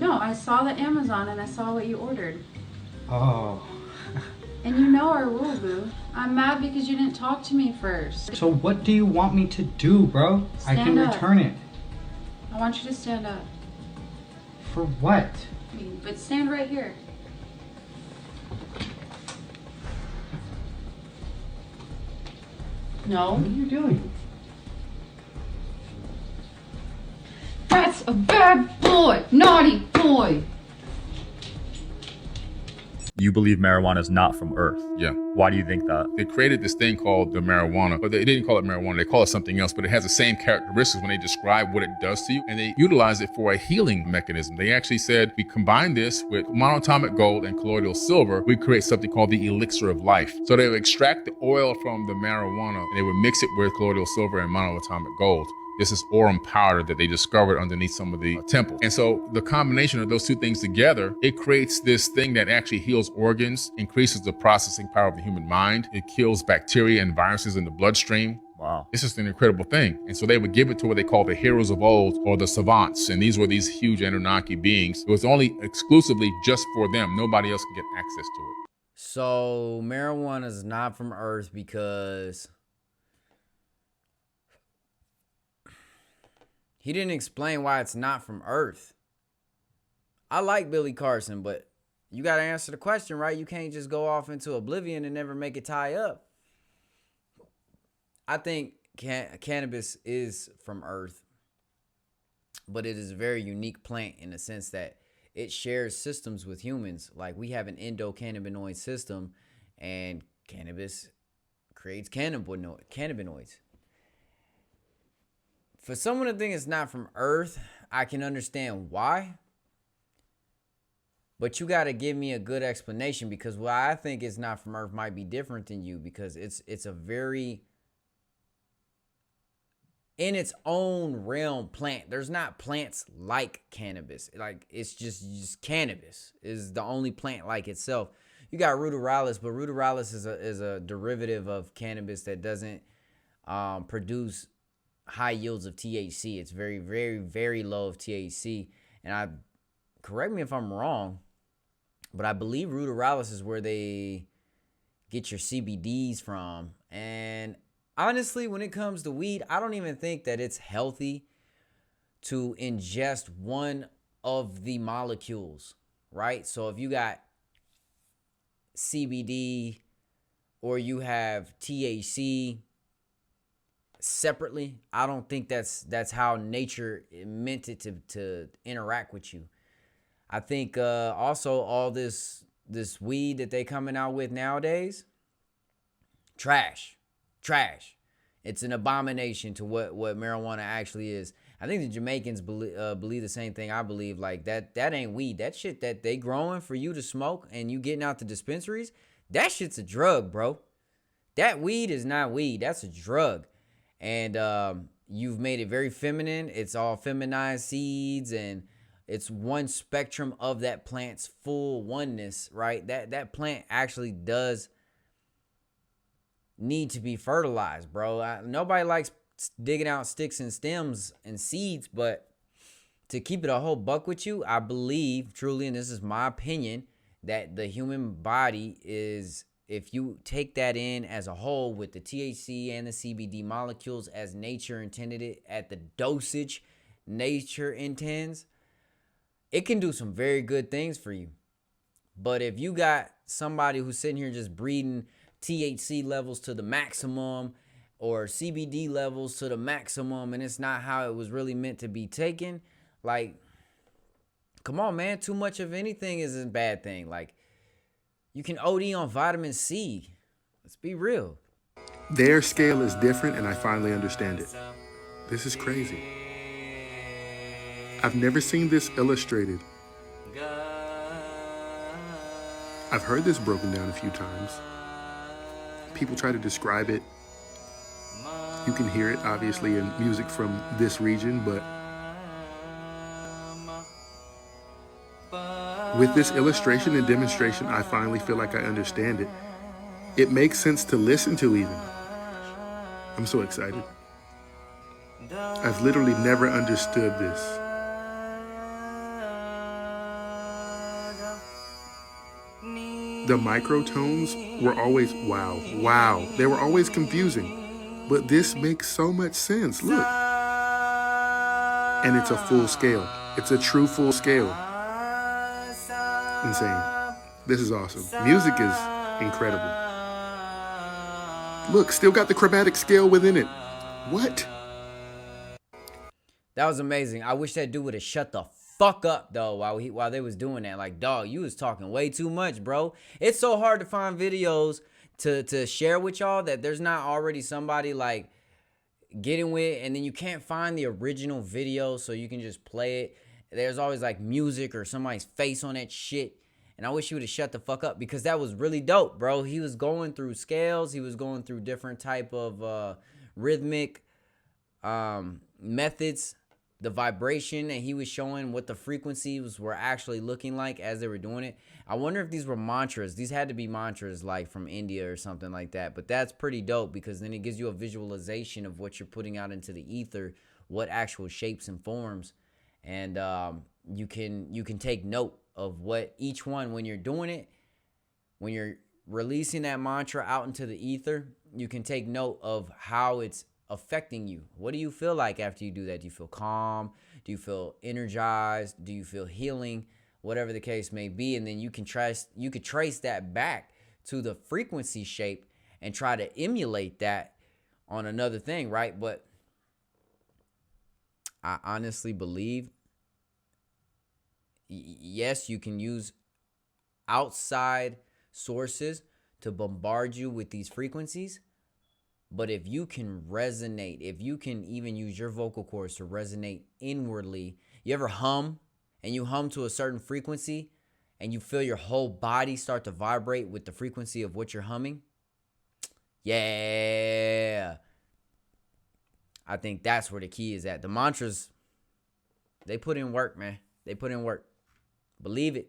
No, I saw the Amazon and I saw what you ordered. Oh. And you know our rule, boo. I'm mad because you didn't talk to me first. So what do you want me to do, bro? I can Stand up. return it. I want you to stand up. For what? But stand right here. No. What are you doing? That's a bad boy! Naughty boy! You believe marijuana is not from Earth. Yeah. Why do you think that? They created this thing called the marijuana, but they didn't call it marijuana. They call it something else, but it has the same characteristics when they describe what it does to you. And they utilize it for a healing mechanism. They actually said, we combine this with monatomic gold and colloidal silver, we create something called the elixir of life. So they would extract the oil from the marijuana and they would mix it with colloidal silver and monatomic gold. This is aurum powder that they discovered underneath some of the temples. And so the combination of those two things together, it creates this thing that actually heals organs, increases the processing power of the human mind. It kills bacteria and viruses in the bloodstream. Wow. It's just an incredible thing. And so they would give it to what they call the heroes of old or the savants. And these were these huge Anunnaki beings. It was only exclusively just for them. Nobody else could get access to it. So marijuana is not from Earth because he didn't explain why it's not from Earth. I like Billy Carson, but you got to answer the question, right? You can't just go off into oblivion and never make it tie up. I think cannabis is from Earth, but it is a very unique plant in the sense that it shares systems with humans. Like we have an endocannabinoid system, and cannabis creates cannabinoids. For someone to think it's not from Earth, I can understand why. But you got to give me a good explanation, because why I think it's not from Earth might be different than you, because it's a very in its own realm plant. There's not plants like cannabis. Like it's just cannabis is the only plant like itself. You got ruderalis, but ruderalis is a derivative of cannabis that doesn't produce high yields of THC. It's very, very, very low of THC. And correct me if I'm wrong, but I believe ruderalis is where they get your CBDs from. And honestly, when it comes to weed, I don't even think that it's healthy to ingest one of the molecules, right? So if you got CBD or you have THC separately, I don't think that's how nature meant it to interact with you. I think also all this weed that they coming out with nowadays, trash. It's an abomination to what marijuana actually is. I think the Jamaicans believe the same thing I believe. Like that ain't weed. That shit that they growing for you to smoke and you getting out the dispensaries, that shit's a drug, bro. That weed is not weed. That's a drug. And you've made it very feminine. It's all feminized seeds, and it's one spectrum of that plant's full oneness, right? That plant actually does need to be fertilized, bro. Nobody likes digging out sticks and stems and seeds, but to keep it a whole buck with you, I believe truly, and this is my opinion, that the human body is, if you take that in as a whole with the THC and the CBD molecules as nature intended it, at the dosage nature intends, it can do some very good things for you. But if you got somebody who's sitting here just breeding THC levels to the maximum or CBD levels to the maximum, and it's not how it was really meant to be taken, like, come on, man. Too much of anything is a bad thing. Like, you can OD on vitamin C. Let's be real. Their scale is different, and I finally understand it. This is crazy. I've never seen this illustrated. I've heard this broken down a few times. People try to describe it. You can hear it, obviously, in music from this region, but with this illustration and demonstration, I finally feel like I understand it. It makes sense to listen to even. I'm so excited. I've literally never understood this. The microtones were always, wow. They were always confusing. But this makes so much sense. Look. And it's a full scale. It's a true full scale. Insane. This is awesome. Music is incredible. Look, still got the chromatic scale within it. What? That was amazing. I wish that dude would have shut the fuck up though while they was doing that. Like, dog, you was talking way too much, bro. It's so hard to find videos to share with y'all that there's not already somebody like getting with, and then you can't find the original video so you can just play it. There's always like music or somebody's face on that shit. And I wish he would have shut the fuck up, because that was really dope, bro. He was going through scales. He was going through different type of rhythmic methods, the vibration, and he was showing what the frequencies were actually looking like as they were doing it. I wonder if these were mantras. These had to be mantras like from India or something like that. But that's pretty dope, because then it gives you a visualization of what you're putting out into the ether, what actual shapes and forms. And you can take note of what each one, when you're doing it, when you're releasing that mantra out into the ether, you can take note of how it's affecting you. What do you feel like after you do that? Do you feel calm? Do you feel energized? Do you feel healing? Whatever the case may be. And then you could trace that back to the frequency shape and try to emulate that on another thing, right? But I honestly believe, yes, you can use outside sources to bombard you with these frequencies. But if you can resonate, if you can even use your vocal cords to resonate inwardly, you ever hum and you hum to a certain frequency and you feel your whole body start to vibrate with the frequency of what you're humming? Yeah. I think that's where the key is at. The mantras, they put in work, man. They put in work. Believe it.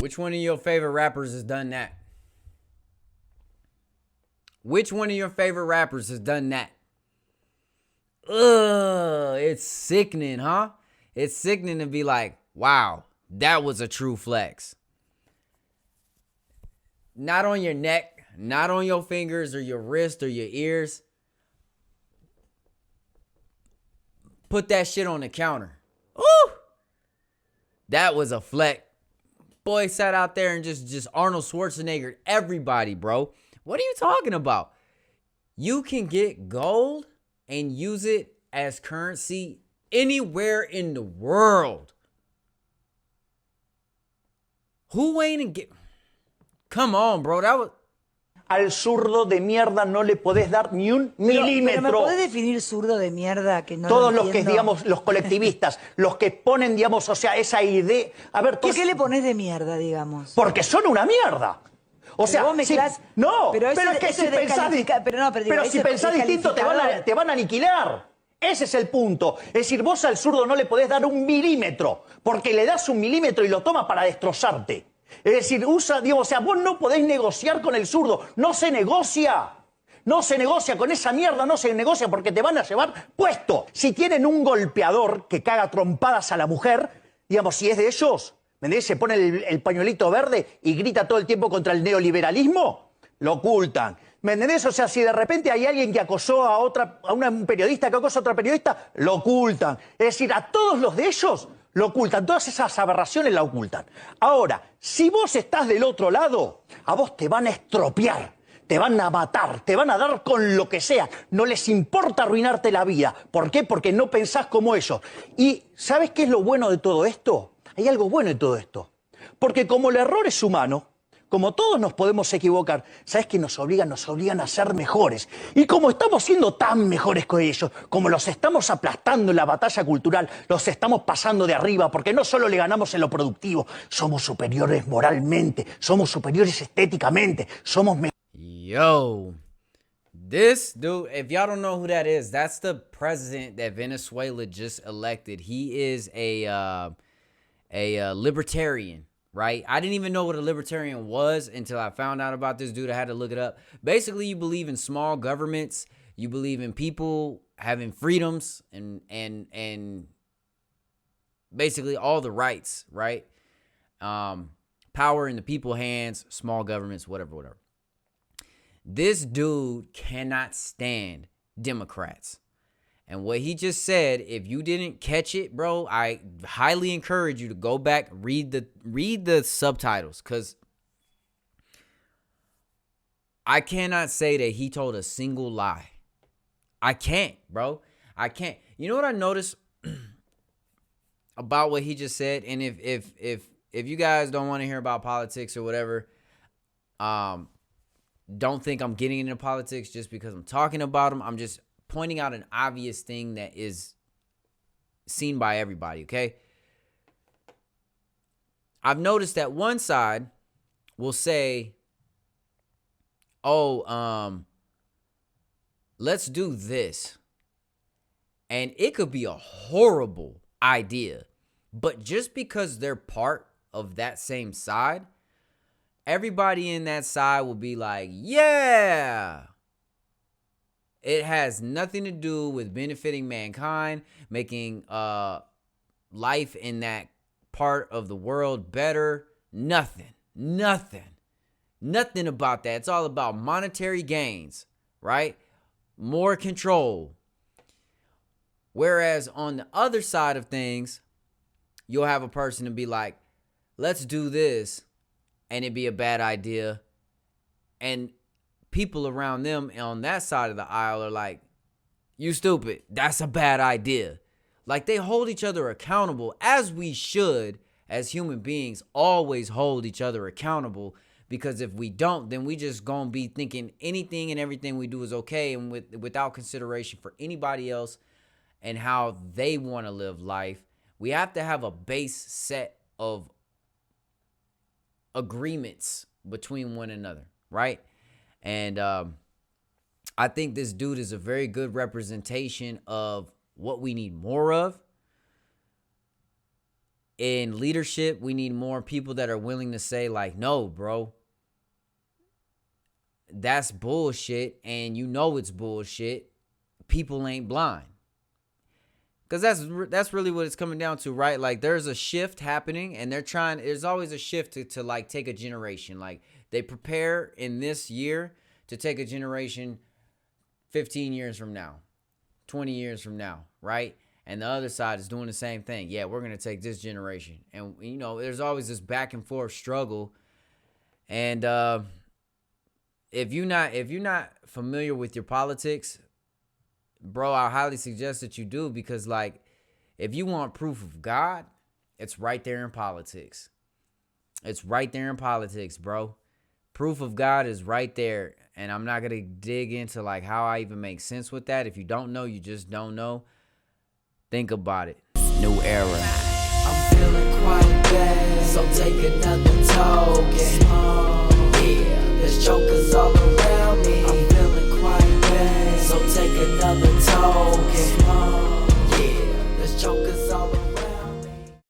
Which one of your favorite rappers has done that? Which one of your favorite rappers has done that? Ugh, it's sickening, huh? It's sickening to be like, wow, that was a true flex. Not on your neck, not on your fingers or your wrist or your ears. Put that shit on the counter. Ooh! That was a flex. Boy sat out there and just Arnold Schwarzenegger everybody, bro. What are you talking about? You can get gold and use it as currency anywhere in the world. Who ain't and get? Come on, bro. That was. Al zurdo de mierda no le podés dar ni un milímetro. Pero ¿me podés definir zurdo de mierda que no Todos lo los que, entiendo? digamos, los colectivistas, los que ponen, digamos, o sea, esa idea... A ver, ¿Por qué le pones de mierda, digamos? Porque son una mierda. O sea, vos mezclás... si, no, pero pero eso- es que eso si es pensás, pero si eso pensás es distinto te van a aniquilar. Ese es el punto. Es decir, vos al zurdo no le podés dar un milímetro, porque le das un milímetro y lo toma para destrozarte. Es decir, usa, digo, o sea, vos no podés negociar con el zurdo. No se negocia. No se negocia con esa mierda, no se negocia porque te van a llevar puesto. Si tienen un golpeador que caga trompadas a la mujer, digamos, si es de ellos, ¿me entendés? Se pone el pañuelito verde y grita todo el tiempo contra el neoliberalismo, lo ocultan. ¿Me entendés? O sea, si de repente hay alguien que acosó un periodista que acosa a otra periodista, lo ocultan. Es decir, a todos los de ellos lo ocultan. Todas esas aberraciones la ocultan. Ahora, si vos estás del otro lado, a vos te van a estropear. te van a matar, te van a dar con lo que sea. No les importa arruinarte la vida. ¿Por qué? Porque no pensás como ellos. Y ¿sabes qué es lo bueno de todo esto? Hay algo bueno de todo esto. Porque como el error es humano, como todos nos podemos equivocar, ¿sabes qué nos obligan? Nos obligan a ser mejores. Y como estamos siendo tan mejores que ellos, como los estamos aplastando en la batalla cultural, los estamos pasando de arriba, porque no solo le ganamos en lo productivo, somos superiores moralmente, somos superiores estéticamente, somos mejores. Yo, this dude, if y'all don't know who that is, that's the president that Venezuela just elected. He is a libertarian. Right? I didn't even know what a libertarian was until I found out about this dude. I had to look it up. Basically, you believe in small governments. You believe in people having freedoms and basically all the rights, right? Power in the people's hands, small governments, whatever. This dude cannot stand Democrats. And what he just said, if you didn't catch it, bro, I highly encourage you to go back, read the subtitles, because I cannot say that he told a single lie. I can't, bro. I can't. You know what I noticed about what he just said? And if you guys don't want to hear about politics or whatever, don't think I'm getting into politics just because I'm talking about them. I'm just pointing out an obvious thing that is seen by everybody, okay? I've noticed that one side will say, let's do this. And it could be a horrible idea. But just because they're part of that same side, everybody in that side will be like, yeah. It has nothing to do with benefiting mankind, making life in that part of the world better. Nothing about that. It's all about monetary gains, right? More control. Whereas on the other side of things, you'll have a person to be like, let's do this, and it'd be a bad idea. And people around them on that side of the aisle are like, you stupid, that's a bad idea. Like, they hold each other accountable, as we should, as human beings, always hold each other accountable, because if we don't, then we just gonna be thinking anything and everything we do is okay, and without consideration for anybody else and how they want to live life. We have to have a base set of agreements between one another, right? And I think this dude is a very good representation of what we need more of. In leadership, we need more people that are willing to say, like, no, bro, that's bullshit, and you know it's bullshit. People ain't blind. Because that's really what it's coming down to, right? Like, there's a shift happening, and there's always a shift to like take a generation. Like, they prepare in this year to take a generation 15 years from now, 20 years from now, right? And the other side is doing the same thing. Yeah, we're going to take this generation. And, you know, there's always this back and forth struggle. And if you're not familiar with your politics, bro, I highly suggest that you do, because, like, if you want proof of God, it's right there in politics. It's right there in politics, bro. Proof of God is right there. And I'm not going to dig into, like, how I even make sense with that. If you don't know, you just don't know. Think about it. New era. I'm feeling quite bad, so take another token. Yeah, there's jokers all around me. I'm feeling quite bad, so take another token. Yeah, there's jokers all around me.